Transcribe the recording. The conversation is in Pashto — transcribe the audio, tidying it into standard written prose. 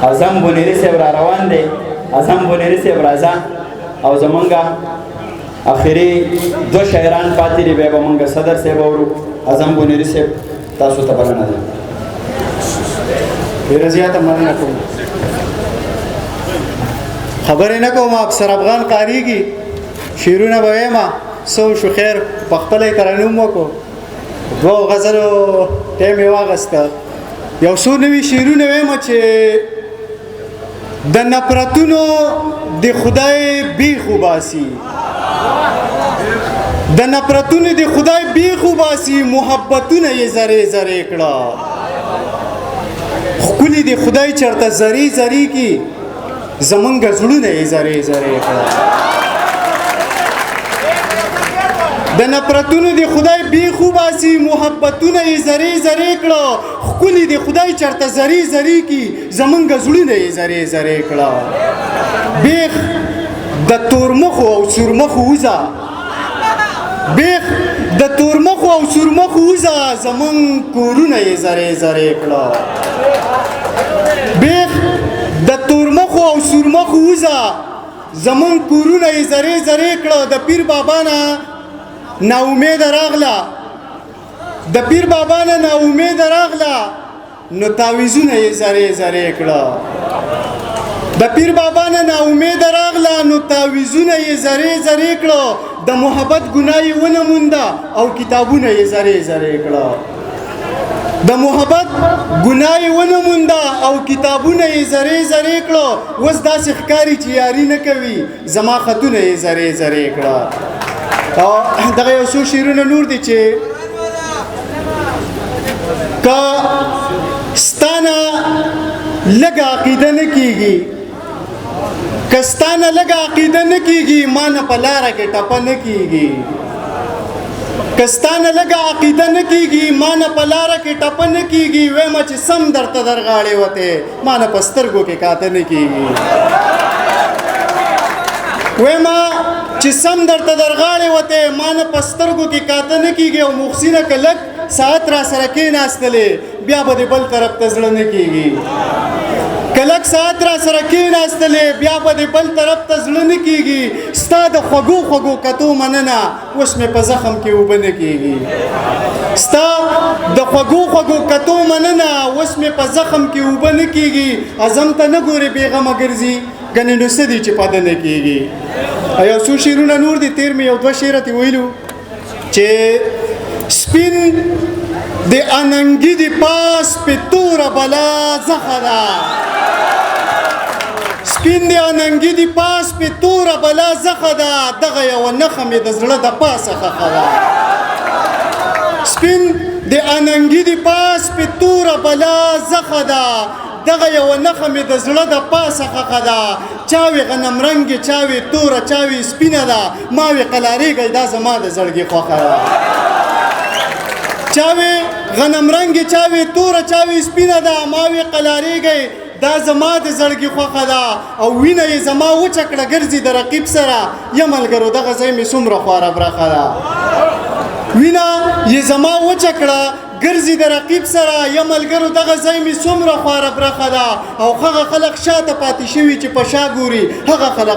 اعظم بونیری صاحب را روان دی. اعظم بونیری صاحب راځه او زمونږه اخري دو شاعران پاتې دي، بیا به مونږ صدر صاحب اورو. اعظم بونیری صاحب تاسو ته بلنه ده. ډېره زیاته مننه کوم. خبرې نه کوم، افسر افغان قاریږي، شعرونه به وایم، څه وشو خیر په خپله یې ترنم وکړو. دوو غزلو ټایم یې واخیسته، یو څو نوي شعرونه وایم چې د نفرتونو د خدای بیخ وباسي، د نفرتونو د خدای بیخ وباسي، محبتونه یې زرې زرې کړه. ښکلي د خدای چېرته زرې زرې کي، زمونږ زړونه یې زرې زرې کړه. د نفرتونو د خدای بیخ وباسي، محبتونه یې زرې زرې کړه. ښکلي د خدای چېرته زرې زرې کي، زمونږ زړونه یې زرې زرې کړه. بیخ د تورمخو او سورمخو وځه، بیخ د تورمخو او سورمخو وځه، زمونږ کورونه یې زرې زرې کړه. بیخ د تورمخو او سورمخو وځه، زمونږ کورونه یې زرې زرې کړه. د پیر بابا نه نا امید راغله، د پیر بابا نه نا امید راغله، نو تعویذونه یې زرې زرې کړه. د پیر بابا نه نا امید راغله، نو تعویذونه یې زرې زرې کړه. د محبت ګناه یې ونه مونده او کتابونه یې زرې زرې کړه. د محبت ګناه یې ونه مونده او کتابونه یې زرې زرې کړه. اوس داسې ښکاري چې یاري نه کوي، زما خطونه یې زرې زرې کړه. او دغه یو څو شعرونه نور دي چې که ستانه لږه عقیده نه کېږي، که ستانه لږه عقیده نه کېږي، ما نه په لاره کې ټپه نه کېږي. که ستانه لږه عقیده نه کېږي، ما نه په لاره کې ټپه نه کېږي. وایم چې سم درته در غاړې وتې، ما نه په سترګو کې کاته نه کېږي. وایم چې سم درته در غاړې وتې، ما نه په سترګو کې کاته نه کېږي. او محسنه که لږ ساعت را سره کېناستلې، بیا به دې بل طرف ته زړه نه کېږي. که لږ ساعت را سره کېناستلې، بیا به دې بل طرف ته زړه نه کېږي. ستا د خوږو خوږو کتو مننه، اوس مې په زخم کې اوبه نه کېږي. ستا د خوږو خوږو کتو مننه، اوس مې په زخم کې اوبه نه کېږي. اعظم ته نه ګورې بېغمه ګرځي، ګنې نو څه دي چې پده نه کېږي. یو څو شعرونه نور دي، تېر مې یو دوه شعره ترې ویلو چې سپین د اننګي د پاس په توره بلا زخه ده، سپین د اننګي د پاس په توره بلا زخه ده، دغه یوه نښه مې د زړه د پاسه خښه ده. سپین د اننګي د پاس په توره بلا زخه ده، دغه یوه نښه مې د زړه د پاسه خښه ده. چاوې غنم رنګې، چاوې توره، چاوې سپینه ده، ما وې قلاریږئ، دا زما د زړګي خوښه ده. چاوې غنم رنګې، چاوې توره، چاوې سپینه ده، ما وې قلاریږئ، دا زما د زړګي خوښه ده. او وینه یې زما وچه کړه ګرځي د رقیب سره، یا ملګرو دغه ځای مې څومره خواره برخه ده. وینه یې زما وچه کړه ګرځي د رقیب سره، یا ملګرو دغه ځای مې څومره خواره برخه ده. او هغه خلق شاته پاتې شوي چې په شا ګوري، هغه خلق